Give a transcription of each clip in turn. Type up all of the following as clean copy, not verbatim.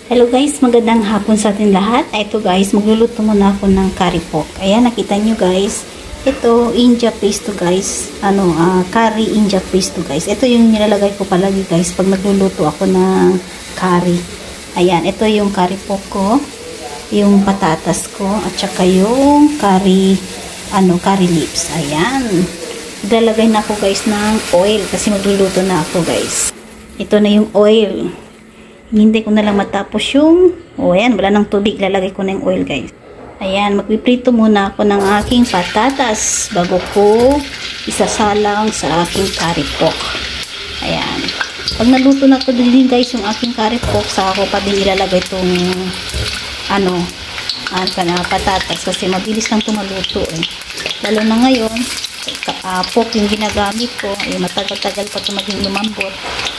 Hello guys, magandang hapon sa atin lahat. Ito guys, magluluto muna ako ng curry pork. Ayan, nakita nyo guys. Ito, India pesto guys. Curry India pesto guys. Ito yung nilalagay ko palagi guys pag nagluluto ako ng curry. Ayan, ito yung curry pork ko. Yung patatas ko. At saka yung curry leaves. Ayan. Naglalagay na ako guys ng oil kasi magluluto na ako guys. Ito na yung oil. Hindi ko na lang matapos yung ayan, wala nang tubig, lalagay ko na yung oil guys. Ayan, magpiprito muna ako ng aking patatas bago ko isasalang sa aking curry pork. Ayan, pag naluto na ko din guys yung aking curry pork, saka ko pa din ilalagay itong patatas kasi mabilis lang maluto lalo na ngayon pork yung ginagamit ko, matagal-tagal pa ito maging lumambot.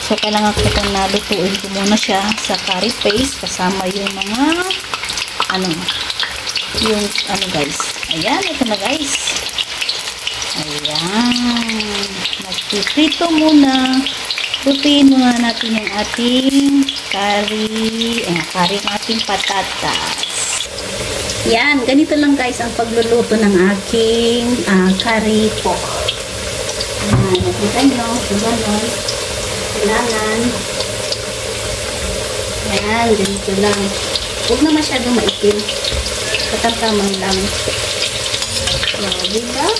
So, kailangan ko itong nalutuin ko muna siya sa curry paste kasama yung mga guys. Ayan, ito na guys. Ayan. Magpiprito muna. Lutuin muna natin yung ating curry ng ating patatas. Yan, ganito lang guys ang pagluluto ng aking curry pork. Ayan, nakita nyo, ganon. Kailangan. Ayan, ganito lang. Huwag na masyadong maitim. Katamtamang lang. So, diba?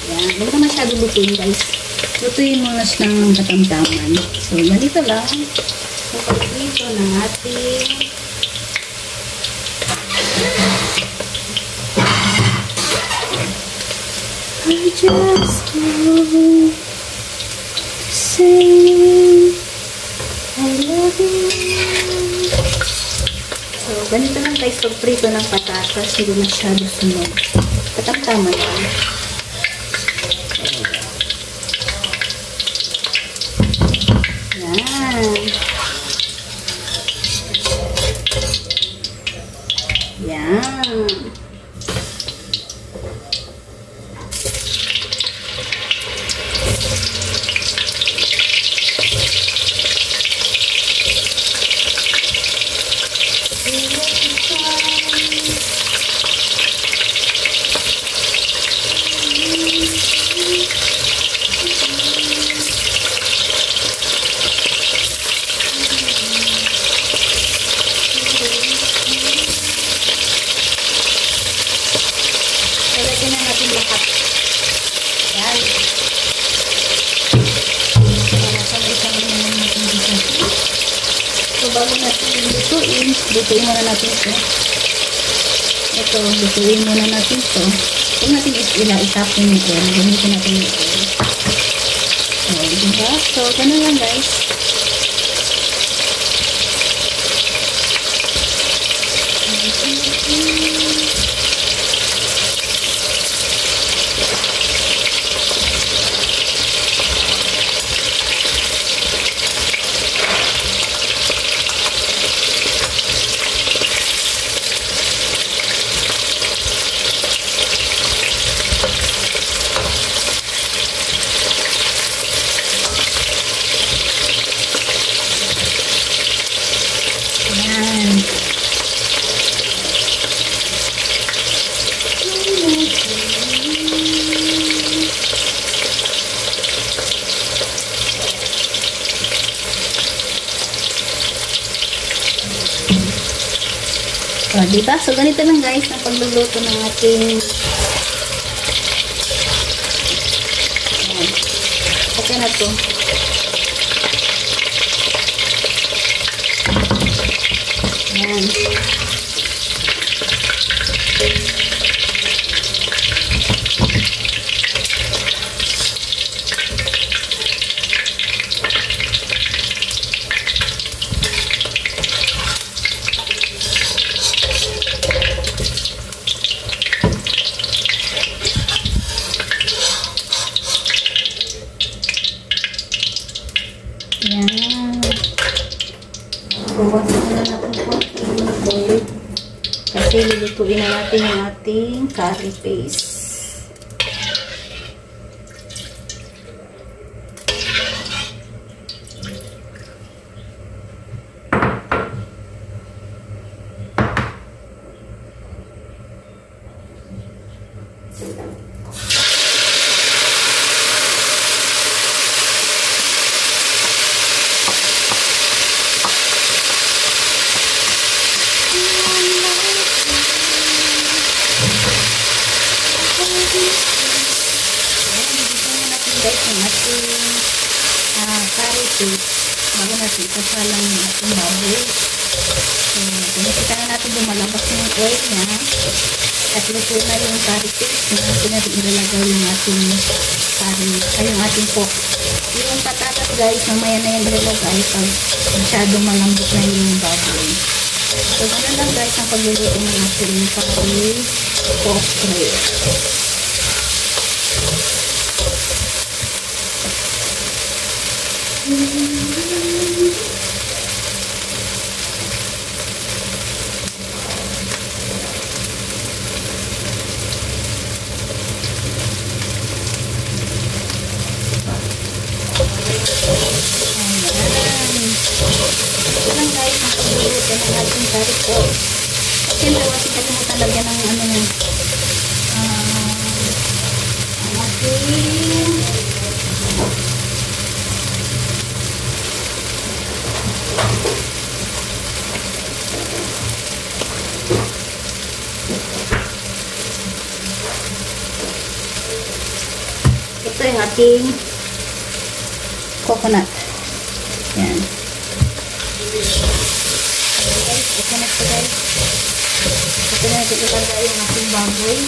Yan, huwag na masyado lutuin guys. Lutuin mo na siya ng katamtaman. So, ganito lang. So, pagprito ng ating I just want to say I love you. So, ganito lang guys pagprito ng patatas. Hindi masyado sunog. Katamtaman lang. Yan. Lalagyan na natin lahat. Yan. So, bago natin lutuin muna natin ito. Ito, lutuin muna natin ito. Huwag natin itapon ito. Gamitin natin ito. So, diba? So, ganun lang guys. So, diba? So, ganito lang guys ang pagluluto ng ating okay na to. Ayan. Yan. Bawasan na natin konti ng oil. Kasi lulutuin na natin yung ating curry paste. Guys, yung ating curry paste bago natin isasalang yung ating baboy. So, pinakita na natin lumalabas yung oil niya at luto na yung curry paste na natin natin ilalagay yung ating curry ay yung ating pork. Yung patatas guys, mamaya na yung ilalagay pag masyadong malambot na yung baboy. So, ganoon lang guys ang pagluluto ng ating curry pork ribs. Ayan guys, ang pagluluto ng ating curry pork. Siyempre, wala kalimutan lagyan ng ano ng ating ito yung ating coconut. Yan. Guys, coconut ko guys. Ito na natin ilagay yung ating baboy.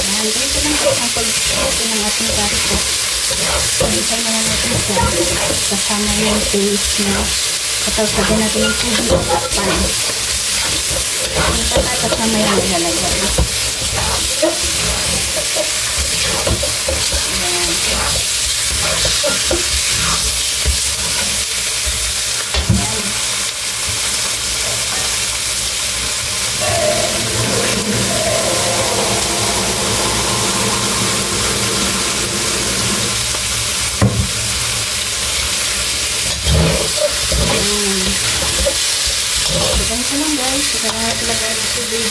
Yan, ganito lang guys ang pag-ito ng ating curry pork. Isay na lang natin siya kasama yung paste na katawsagan natin yung tubig at takpan. Yung patatas na may ilalagay. Ganito lang guys, saka lagay ng tubig.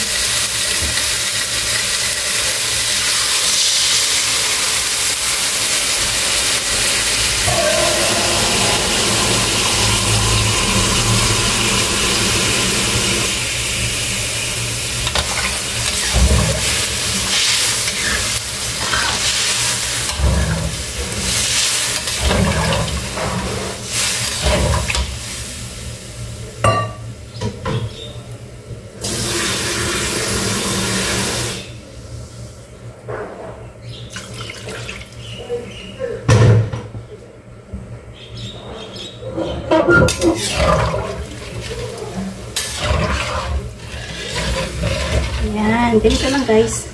Yan, ganito lang guys.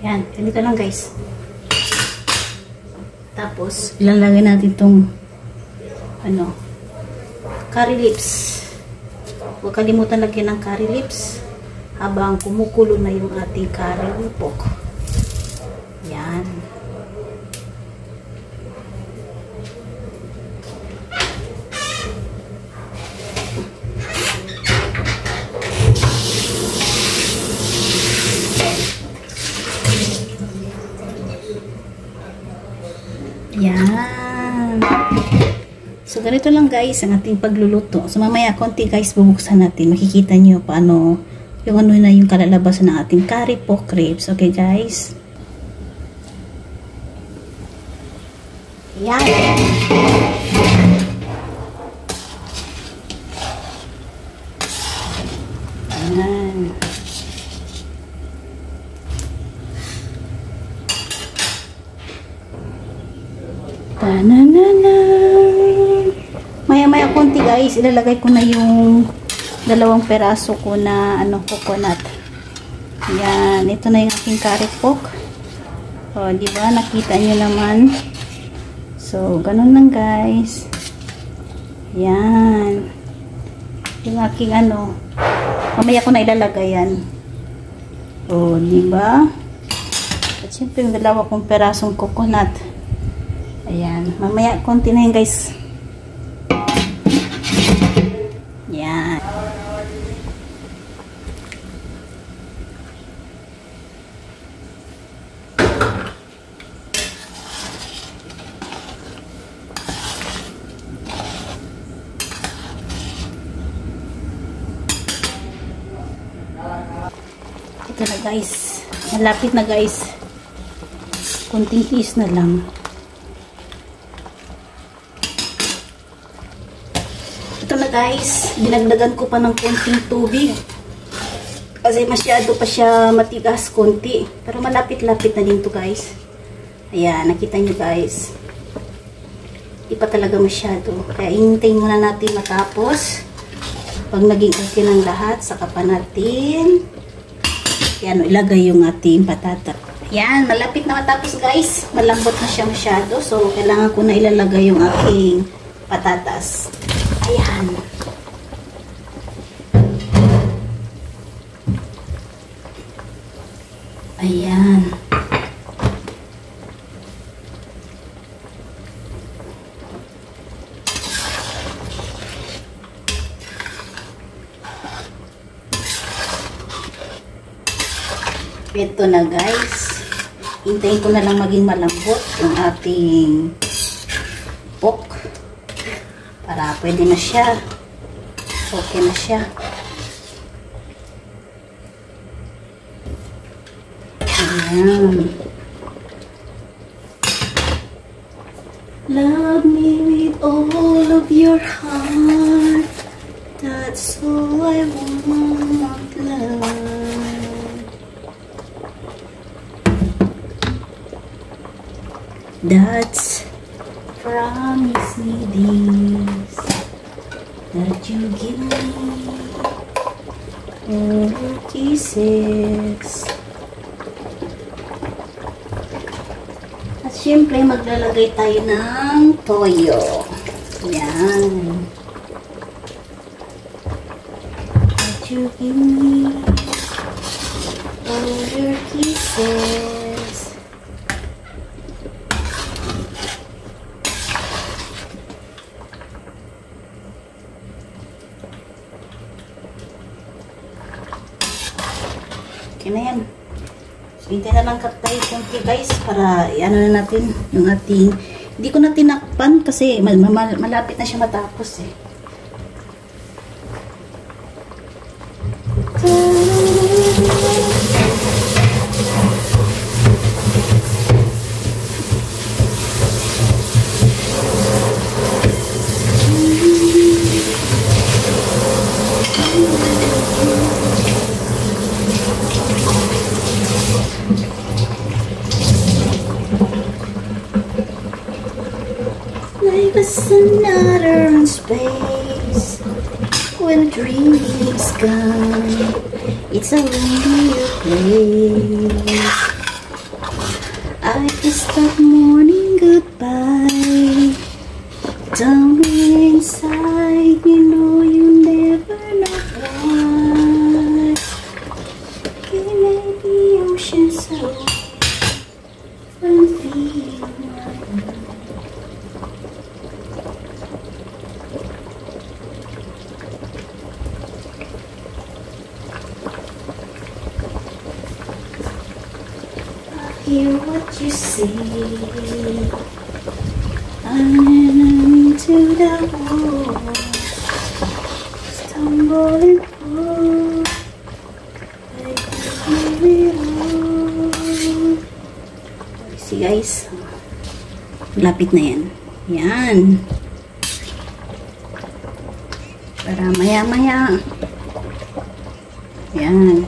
Yan, ganito lang guys. Tapos, ilalagay natin itong curry leaves. Huwag kalimutan lagyan ng curry leaves habang kumukulo na yung ating curry pork. Yan. Yan. So, ganito lang guys ang ating pagluluto. So, mamaya konti guys bubuksan natin. Makikita nyo paano yung na yung kalalabasan ng ating curry pork ribs. Okay guys? Yan. Maya-maya konti guys, ilalagay ko na yung 2 peraso ko na coconut. Yan, ito na yung aking curry pork. O, di ba? Nakita nyo naman. So, ganun lang guys. Yan. Yung aking mamaya ko na ilalagay yan. O, di ba? At syempre, yung 2 kong perasong coconut. Ayan. Mamaya, konti na yun guys. Yan. Ito na guys. Malapit na guys. Kunting tiis na lang. Ito na guys. Dinagdagan ko pa ng konting tubig. Kasi masyado pa siya matigas konti. Pero malapit-lapit na din to guys. Ayan. Nakita nyo guys. Di pa talaga masyado. Kaya hintayin muna natin matapos. Pag naging okay ng lahat, saka pa natin ilagay yung ating patata. Yan, malapit na matapos guys. Malambot na siya masyado. So, kailangan ko na ilalagay yung aking patatas. Ayan. Ayan. Ito na guys. Hintayin ko na lang maging malambot yung ating pork. Para pwede na siya. Okay na siya. Ayan. Love me with all of your heart. That's all I want, love. That's promise me this, that you give me all your kisses. At syempre maglalagay tayo ng toyo. Yan. That you give me all your kisses. Okay na yan. So, hintay na lang tayo konti guys para i-ano na natin yung ating, hindi ko na tinakpan kasi malapit na siya matapos eh. Life is another in space when a dream is gone. It's a lonely place. I kissed that morning goodbye. Down inside, you know you never know why. It may be ocean so I'm feeling right. Hear what you say. I'm into the wall, stumbling fall. I can hear it all. See guys, lapit na yan. Yan. Para maya-maya. Yan.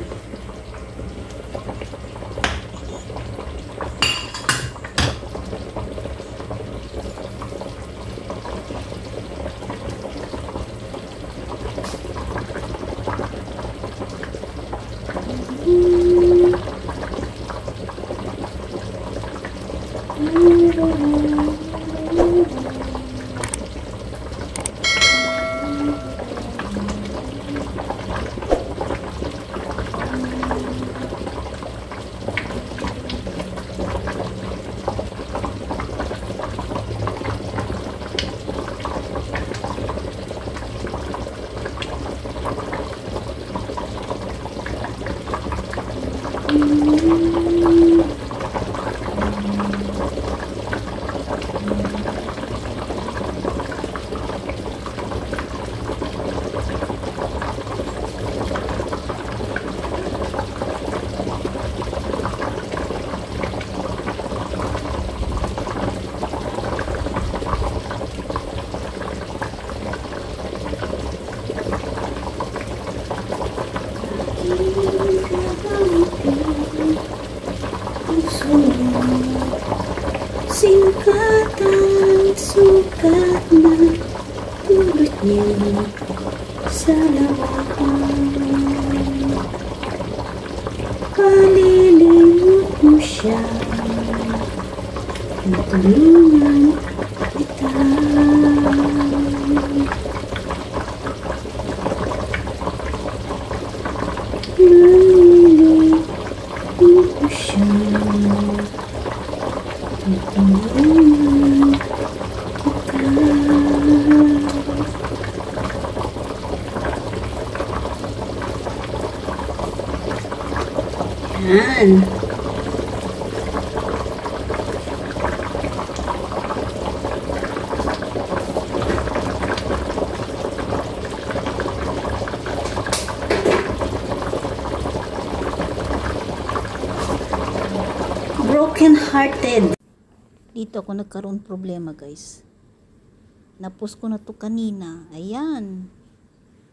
na dulot niya sa lawakan. Kalilimot mo siya, tulungan kita. Kalilimot mo siya, tulungan kita. Yan. Broken hearted. Dito ako nagkaroon problema, guys. Napost ko na to kanina. Ayan.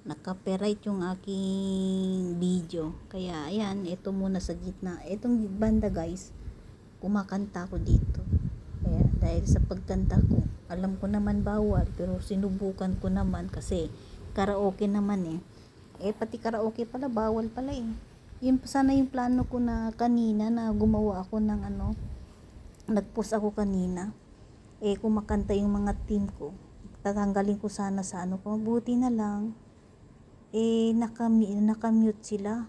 Naka-copyright yung aking video. Kaya ayan, ito muna sa gitna. Itong banda, guys, kumakanta ko dito. Kaya dahil sa pagkanta ko, alam ko naman bawal, pero sinubukan ko naman kasi karaoke naman pati karaoke pala bawal pala Yun sana yung plano ko na kanina, na gumawa ako ng nag-post ako kanina. Kumakanta yung mga team ko. Tatanggalin ko sana sa ko. Mabuti na lang nakamute sila.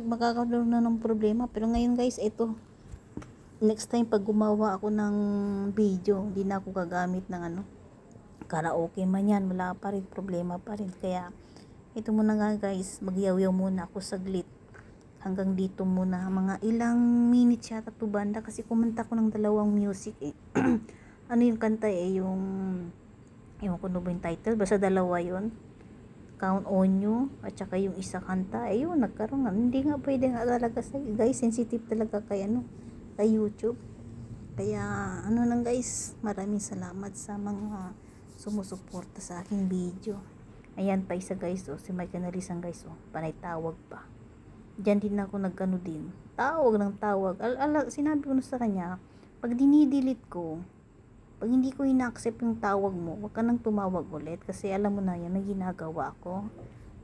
Magkakaroon na ng problema. Pero ngayon, guys, ito, next time pag gumawa ako ng video, hindi na ako gagamit ng karaoke man yan, wala pa rin, problema pa rin. Kaya ito muna nga, guys, magyaw-yaw muna ako saglit. Hanggang dito muna, mga ilang minutes yata to banda, kasi kumanta ko ng dalawang music ano yung kanta yung ewan ko na ba yung title, basta dalawa yun, Count on You, at saka yung isa kanta, yun, nagkaroon nga, hindi nga pwede nga talaga guys, sensitive talaga kay kay YouTube. Kaya nang guys, maraming salamat sa mga sumusuporta sa aking video. Ayan pa isa, guys, si Mike Canarisan, guys, panay tawag pa. Diyan din ako din, tawag ng tawag. Sinabi ko na sa kanya, pag dinidelete ko, pag hindi ko ina-accept yung tawag mo, wag ka nang tumawag ulit, kasi alam mo na yan, may ginagawa ko.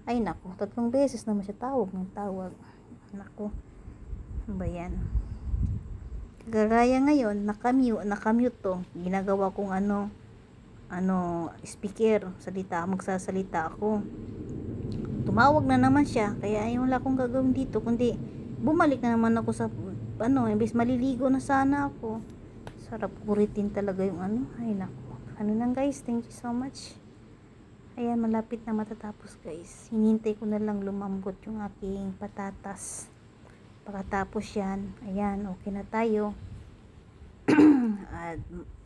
Ay nako, 3 beses naman siya tawag ng tawag. Nako, ano ba yan? Kagaya ngayon, nakamute to. Ginagawa kong speaker, magsasalita ako. Tumawag na naman siya, kaya wala akong gagawin dito, kundi bumalik na naman ako sa imbes maliligo na sana ako. Sarap kuritin talaga yung ay nako. Nang guys, thank you so much. Ayan, malapit na matatapos, guys. Hinintay ko na lang lumambot yung aking patatas. Pagkatapos yan, ayan, okay na tayo. At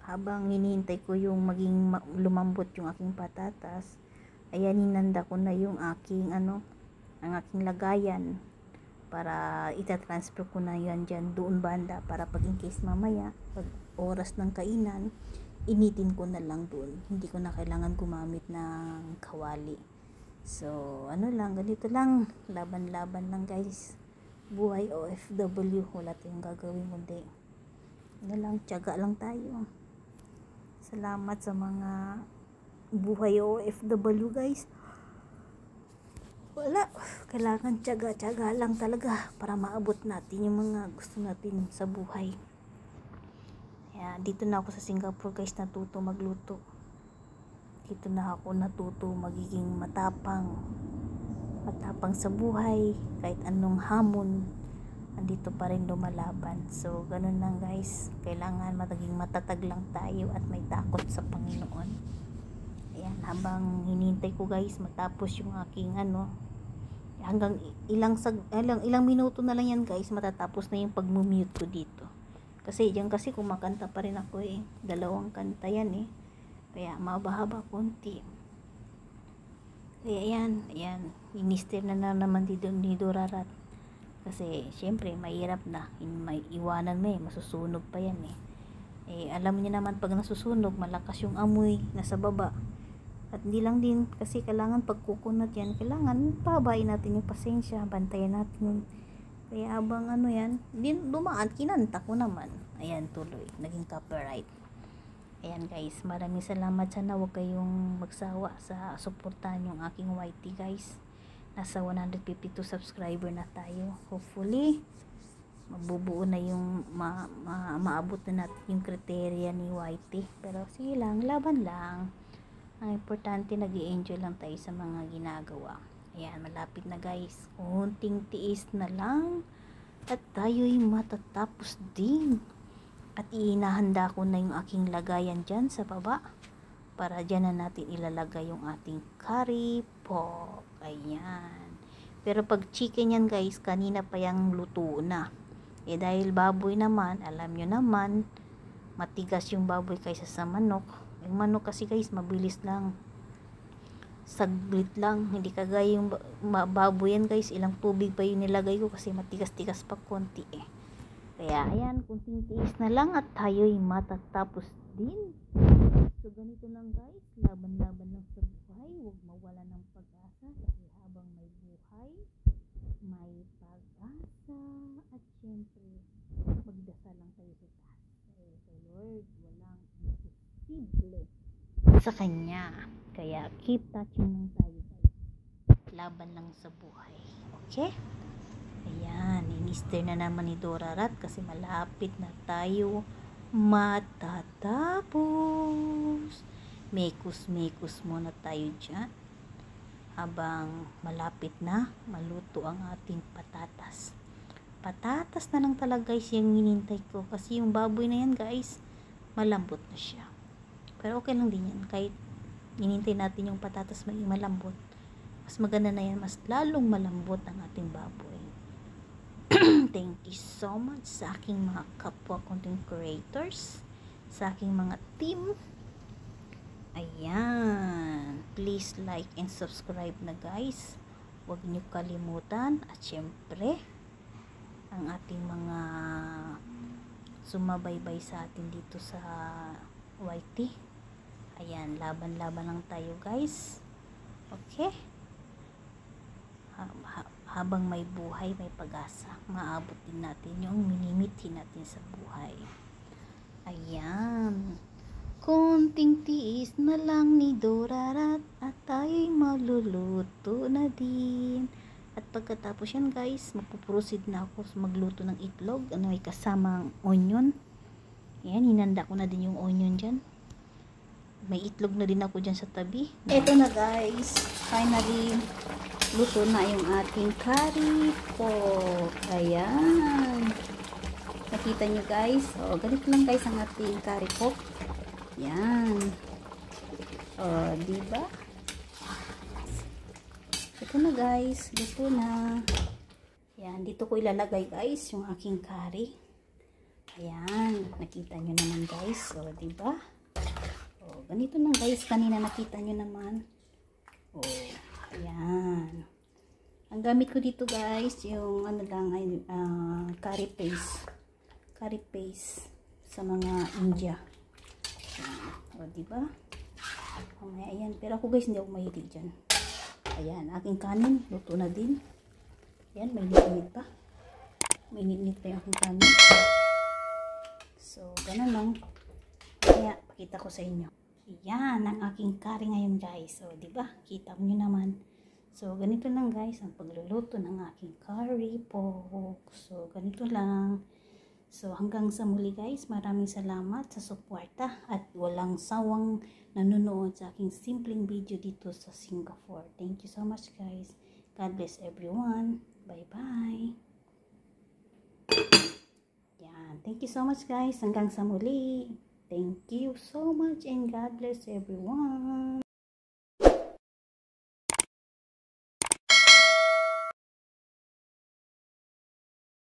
habang hinihintay ko yung maging lumambot yung aking patatas, ayan, hinanda ko na yung aking ang aking lagayan para itatransfer ko na yan dyan doon banda, para pag in case mamaya pag oras ng kainan, initin ko na lang doon, hindi ko na kailangan gumamit ng kawali. So lang, ganito lang, laban-laban lang, guys. Buhay OFW, wala tayong gagawin kundi lang, tiyaga lang tayo. Salamat sa mga buhay OFW, guys. Wala, kailangan tiyaga lang talaga para maabot natin yung mga gusto natin sa buhay. Dito na ako sa Singapore, guys, natuto magluto. Dito na ako natuto magiging matapang sa buhay. Kahit anong hamon, andito pa rin lumalaban. So ganun lang, guys, kailangan maging matatag lang tayo at may takot sa Panginoon. Ayan, habang hinintay ko, guys, matapos yung aking hanggang ilang minuto na lang yan, guys, matatapos na yung pag-mute ko dito. Kasi diyan kumakanta pa rin ako dalawang kanta yan kaya mahaba konti. Kaya ayan, minister na naman dito ni Dorarat. Kasi syempre mahirap na, may iwanan mo masusunog pa yan alam niyo naman pag nasusunog, malakas yung amoy nasa baba. At hindi lang din kasi kailangan pagkukunat yan, kailangan pabayin natin yung pasensya, bantayan natin yung. Kaya habang yan, din dumaan, kinanta ko naman. Ayan, tuloy, naging copyright. Ayan guys, maraming salamat. Sana huwag kayong magsawa sa suportahan yung aking YT guys. Nasa 152 subscriber na tayo. Hopefully mabubuo na yung maabot na natin yung kriteria ni YT. Pero sige lang, laban lang. Ang importante, nag-i-enjoy lang tayo sa mga ginagawa. Ayan, malapit na guys. Kunting tiis na lang at tayo'y matatapos din. At inahanda ko na yung aking lagayan dyan sa baba. Para dyan na natin ilalagay yung ating curry pork. Ayan. Pero pag chicken yan guys, kanina pa yung luto na. Eh dahil baboy naman, alam nyo naman, matigas yung baboy kaysa sa manok. Yung manok kasi guys, mabilis lang. Saglit lang. Hindi kagaya yung baboy yan guys. Ilang tubig pa yung nilagay ko kasi matigas-tigas pa konti eh. Kaya ayan, kunting tiis na lang at tayo'y matatapos din. So ganito lang guys, laban-laban lang sa buhay. Huwag mawala ng pag-asa kasi habang may buhay, may pag-asa. At syempre, magdasal lang tayo sa taas. Dahil sa Lord, walang imposible sa Kanya. Kaya keep touching lang tayo guys. Laban lang sa buhay. Okay? Ayan, inister na naman ni Dorarat kasi malapit na tayo matatapos. Mekus-mekus muna tayo dyan habang malapit na maluto ang ating patatas. Patatas na lang talaga guys yung hinintay ko kasi yung baboy na yan guys, malambot na siya. Pero okay lang din yan kahit hinintay natin yung patatas maging malambot. Mas maganda na yan, mas lalong malambot ang ating baboy. Thank you so much sa aking mga kapwa content creators, sa aking mga team. Ayan, please like and subscribe na guys. Huwag niyo kalimutan. At syempre, ang ating mga sumabaybay sa atin dito sa YT. Ayan, laban-laban lang tayo guys. Okay? Habang may buhay, may pag-asa. Maabot din natin yung minimithi natin sa buhay. Ayan. Kunting tiis na lang ni Dorarat at tayo'y magluluto na din. At pagkatapos yan guys, magpuproceed na ako magluto ng itlog. Ano, may kasamang onion. Ayan, hinanda ko na din yung onion dyan. May itlog na din ako dyan sa tabi. Eto na guys, finally luto na yung ating curry pork. Ayan, nakita nyo guys. O, ganito lang guys ang ating curry pork. Yan. O, diba? Ito na guys, luto na. Yan, dito ko ilalagay guys yung aking curry. Ayan, nakita nyo naman guys. O, diba? O, ganito lang guys, kanina nakita nyo naman. O, ayan. Ang gamit ko dito guys, yung ano lang, curry paste. Curry paste sa mga India. Ayan. O, diba? Ayan. Pero ako guys, hindi ako mahilig dyan. Ayan, aking kanin, luto na din. Ayan, may nit pa. May nit pa yung aking kanin. So, ganun lang. Kaya, pakita ko sa inyo. Ayan, ang aking curry ngayon guys. So, diba? Kita nyo naman. So, ganito lang guys, ang pagluluto ng aking curry pork. So, ganito lang. So, hanggang sa muli guys, maraming salamat sa suporta at walang sawang nanonood sa aking simpleng video dito sa Singapore. Thank you so much guys. God bless everyone. Bye-bye. Yan. Thank you so much guys. Hanggang sa muli. Thank you so much and God bless everyone.